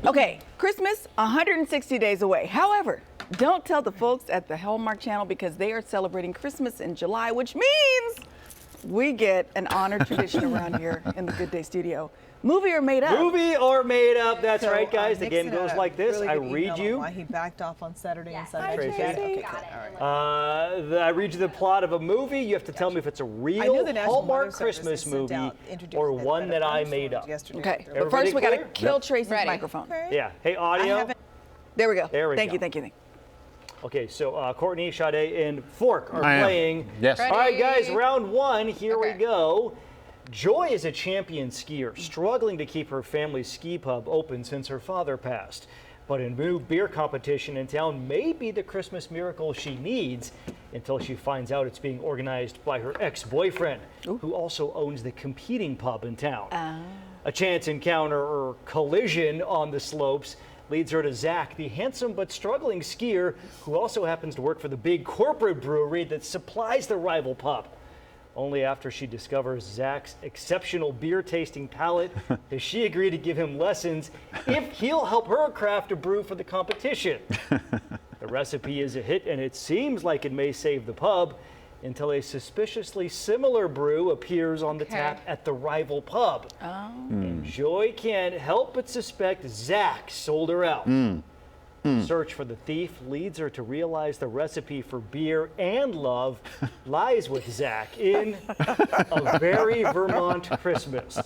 Okay, Christmas, 160 days away. However, don't tell the folks at the Hallmark Channel because they are celebrating Christmas in July, which means we get an honored tradition around here in the Good Day Studio. Movie or made up? Movie or made up, that's So, right, guys. The game Nixon goes had a like this. really I good read email on you. why he backed off on Saturday and Yes. Sunday. Tracy. Okay, Got okay, Got good. it. All right. I read you the plot of a movie. You have to tell me if it's a I knew real the National Hallmark Weather Service Christmas had sent movie out introducing or the one that I thunderstorms made up. yesterday. Okay, but Everybody first we got to clear? kill Tracy's Ready. microphone. Okay. Yeah. Hey, I audio. haven't. There we go. There we Thank go. you, thank you, thank you. Okay, so Courtney, Sade, and Fork are I am. playing. Yes. All right, guys, Ready. round one. Here we Okay. go. Joy is a champion skier, struggling to keep her family's ski pub open since her father passed. But a new beer competition in town may be the Christmas miracle she needs until she finds out it's being organized by her ex-boyfriend, who also owns the competing pub in town. A chance encounter or collision on the slopes leads her to Zach, the handsome but struggling skier who also happens to work for the big corporate brewery that supplies the rival pub. Only after she discovers Zach's exceptional beer tasting palate does she agree to give him lessons if he'll help her craft a brew for the competition. The recipe is a hit and it seems like it may save the pub until a suspiciously similar brew appears on the tap at the rival pub. And Joy can't help but suspect Zach sold her out. Search for the thief leads her to realize the recipe for beer and love lies with Zach in A Very Vermont Christmas.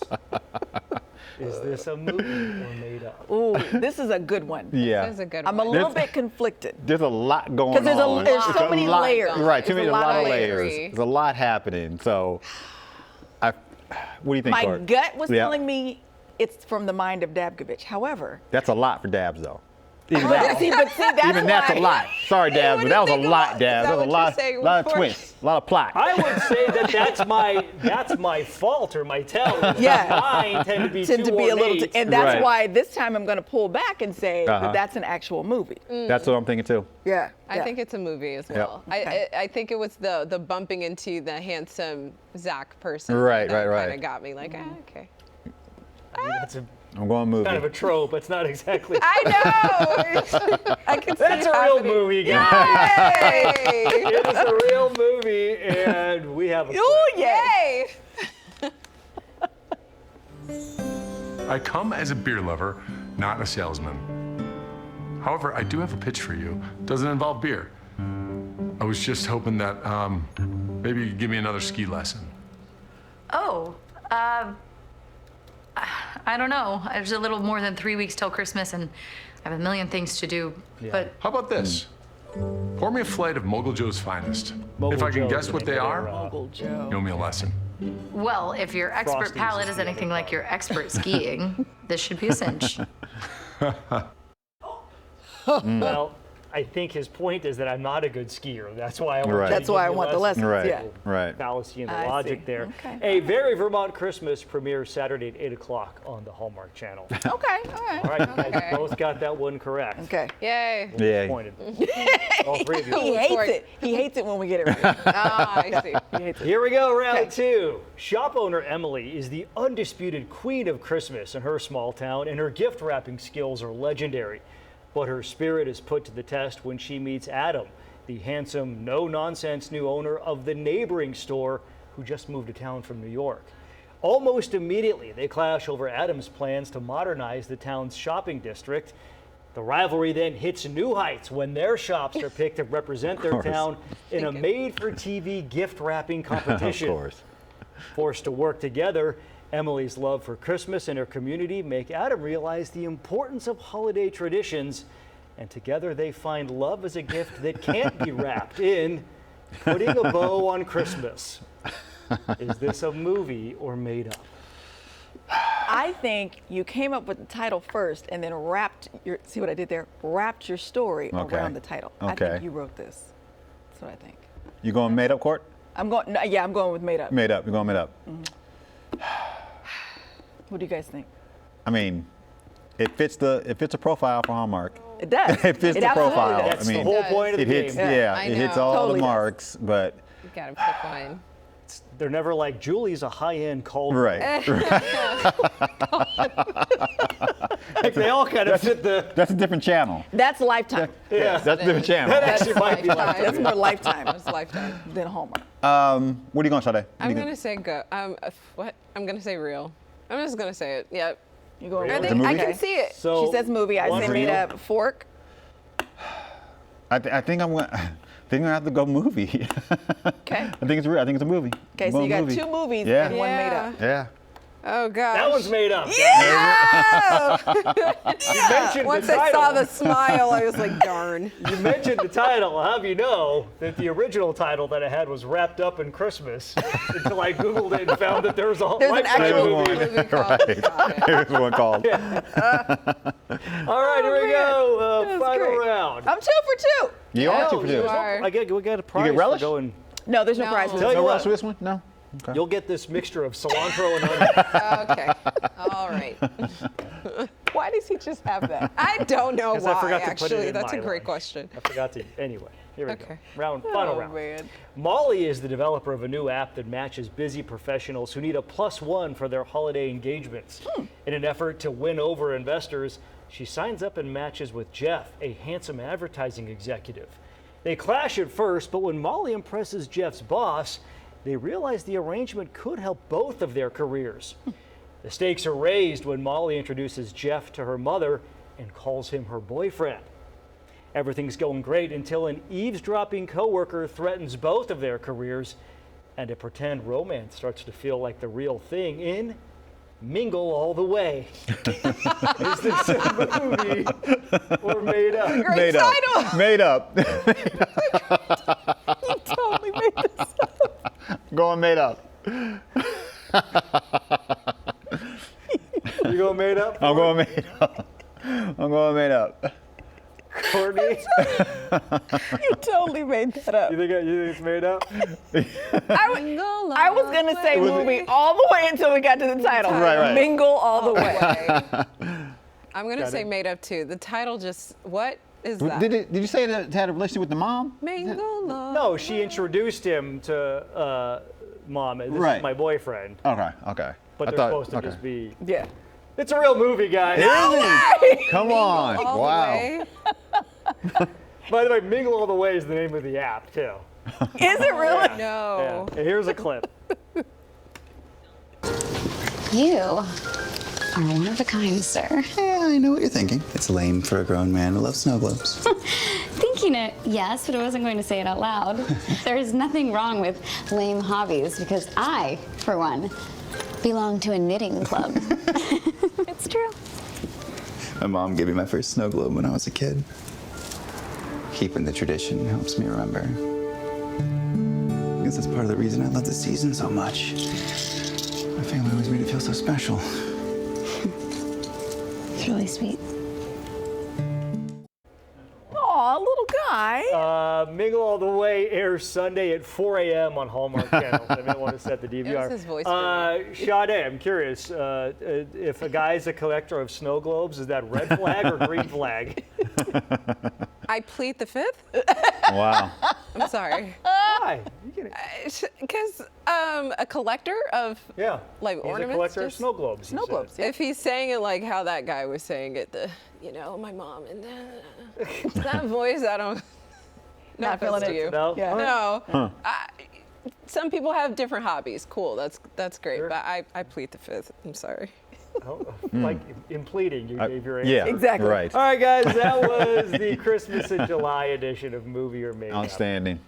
Is this a movie or made up? Ooh, this is a good one. Yeah. That's a good I'm one. a little bit conflicted. There's a lot going Because on. there's so many lot, layers. Right, too There's many, a a lot lot of of layers. layers. There's a lot happening. So, what do you think, My Court? gut was Yeah. telling me it's from the mind of Dabkovich. However, That's a lot for Dabs, though. Even but that, see, that's even that's why. a lot. Sorry, Dabs, but that was a lot, Dabs. That was a lot, saying lot of before? twists, a lot of plot. I would say that's my fault or my tell. Yeah. Mine tend to be Tend too to be a little, ornate. and that's Right. why this time I'm going to pull back and say Uh-huh. that that's an actual movie. That's what I'm thinking too. Yeah, I think it's a movie as Yep. well. Okay. I think it was the bumping into the handsome Zach person. Right, that right. kind of got me like, okay. That's I'm going movie. kind of a trope. It's not exactly. I know. I can see That's it a real happening. movie, guys. Yay! It is a real movie, and we have a. Oh, yeah. Yay! I come as a beer lover, not a salesman. However, I do have a pitch for you. Doesn't involve beer. I was just hoping that maybe you could give me another ski lesson. Oh, I don't know. There's a little more than 3 weeks till Christmas, and I have a million things to do. But How about this? Pour me a flight of Mogul Joe's finest. Mogul If I can Joe's guess the what name they of are, their, Uncle Joe. you owe me a lesson. well, if your expert Frosties palate is is the anything other like your expert skiing, this should be a cinch. Well, I think his point is that I'm not a good skier. That's why I want. Right. you to That's why give I me want the lessons. lessons. Right, Yeah. right. Fallacy in the I logic see. there. Okay. A Very Vermont Christmas premieres Saturday at 8 o'clock on the Hallmark Channel. Okay, all right. All right, you guys Okay. both got that one correct. Okay. Yay! Yeah. Disappointed. All three of you. He hates it. He hates it when we get it right. Ah, I see. He hates it. Here we go, round Okay. two. Shop owner Emily is the undisputed queen of Christmas in her small town, and her gift wrapping skills are legendary. But her spirit is put to the test when she meets Adam, the handsome, no-nonsense new owner of the neighboring store who just moved to town from New York. Almost immediately, they clash over Adam's plans to modernize the town's shopping district. The rivalry then hits new heights when their shops are picked to represent their course. town in a made-for-TV gift wrapping competition. Of course. Forced to work together, Emily's love for Christmas and her community make Adam realize the importance of holiday traditions, and together they find love as a gift that can't be wrapped in putting a bow on Christmas. Is this a movie or made up? I think you came up with the title first and then wrapped your, see what I did there? Wrapped your story Okay. around the title. I Okay. think you wrote this. That's what I think. You going made up, Court? I'm going, no, yeah, I'm going with made up. Made up. You're going made up. What do you guys think? I mean, it fits a profile for Hallmark. It does. It fits the absolutely profile. does. That's I the mean, whole does. point of It the hits, game. yeah, I it hits know. all Totally the does. marks, but You gotta pick one. They're never like, Julie's a high-end cold. right. Like, they all kind of fit the. That's a different channel. That's Lifetime. Yeah. That's a different channel. That actually might be Lifetime. That's more Lifetime That's Lifetime. than Hallmark. What are you going, Sade? I'm gonna say go. What? I'm gonna say real. I'm just gonna say it. Yep. You going Really? I with think a I movie? can see it. So She says movie. I one say for made you. up. Fork. I think I'm gonna have to go movie. Okay. I think it's real. I think it's a movie. Okay, so Going you got movie. 2 movies Yeah. and 1 made up. Yeah. Oh gosh. That one's made up. Yeah! You mentioned Once the I title. saw the smile, I was like, darn. You mentioned the title. I'll have you know that the original title that I had was Wrapped Up in Christmas until I Googled it and found that there was a There's an Lifetime actual movie. Movie called- got it. Here's one called. All right, here we go. That's Final great. round. I'm 2 for 2. You are Oh, 2 for 2. you are. We got a prize for relish? going. No, there's no, No. prize for Tell this. you No what. relish for this one? No. Okay. You'll get this mixture of cilantro and onion. Okay. All right. Why does he just have that? I don't know 'Cause I why, forgot to put it actually. in That's a my great lunch. question. I forgot to. Anyway, here we go. Okay. Final Oh, round. man. Molly is the developer of a new app that matches busy professionals who need a +1 for their holiday engagements. In an effort to win over investors, she signs up and matches with Jeff, a handsome advertising executive. They clash at first, but when Molly impresses Jeff's boss, they realize the arrangement could help both of their careers. The stakes are raised when Molly introduces Jeff to her mother and calls him her boyfriend. Everything's going great until an eavesdropping coworker threatens both of their careers, and a pretend romance starts to feel like the real thing in Mingle All the Way. Is this a movie or made up? Great Made title. up. Made up. You totally made this up. Going made up. You going made up? I'm going made up. I'm going made up. Courtney, You totally made that up. you think it's made up? I was going to say movie all the way until we got to the title. Right. Mingle all the way. I'm going to Got say it. made up too. The title just, what is that? Did you say that it had a relationship with the mom? Mingle love. No, she introduced him to Mom. This Right. is my boyfriend. Okay. But I they're thought- supposed to okay. just be. Yeah. It's a real movie, guys. Come on. All the Wow. way. By the way, Mingle All the Way is the name of the app, too. Is it really? No. Yeah. And here's a clip. You are one of a kind, sir. Yeah, I know what you're thinking. It's lame for a grown man who loves snow globes. Thinking it, yes, but I wasn't going to say it out loud. There's nothing wrong with lame hobbies because I, for one, belong to a knitting club. It's true. My mom gave me my first snow globe when I was a kid. Keeping the tradition helps me remember. I guess that's part of the reason I love the season so much. My family always made it feel so special. It's really sweet. Aw, little guy. Mingle All the Way airs Sunday at 4 a.m. on Hallmark Channel. I may want to set the DVR. It was his voice for Sade, I'm curious, if a guy's a collector of snow globes, is that red flag or green flag? I plead the fifth? Wow. I'm sorry. Why? You get it. Because a collector of, Yeah. like, He's ornaments, a collector of just- snow globes. Snow globes. Yeah. if he's saying it like how that guy was saying it, my mom and that voice, I don't. No Not feeling offense to it. you. No? Yeah. No. Some people have different hobbies. Cool. That's great. Sure. But I plead the fifth. I'm sorry. Like in pleading, you gave your answer. Yeah. Exactly. Right. All right, guys, that was the Christmas in July edition of Movie or Made Up. Outstanding.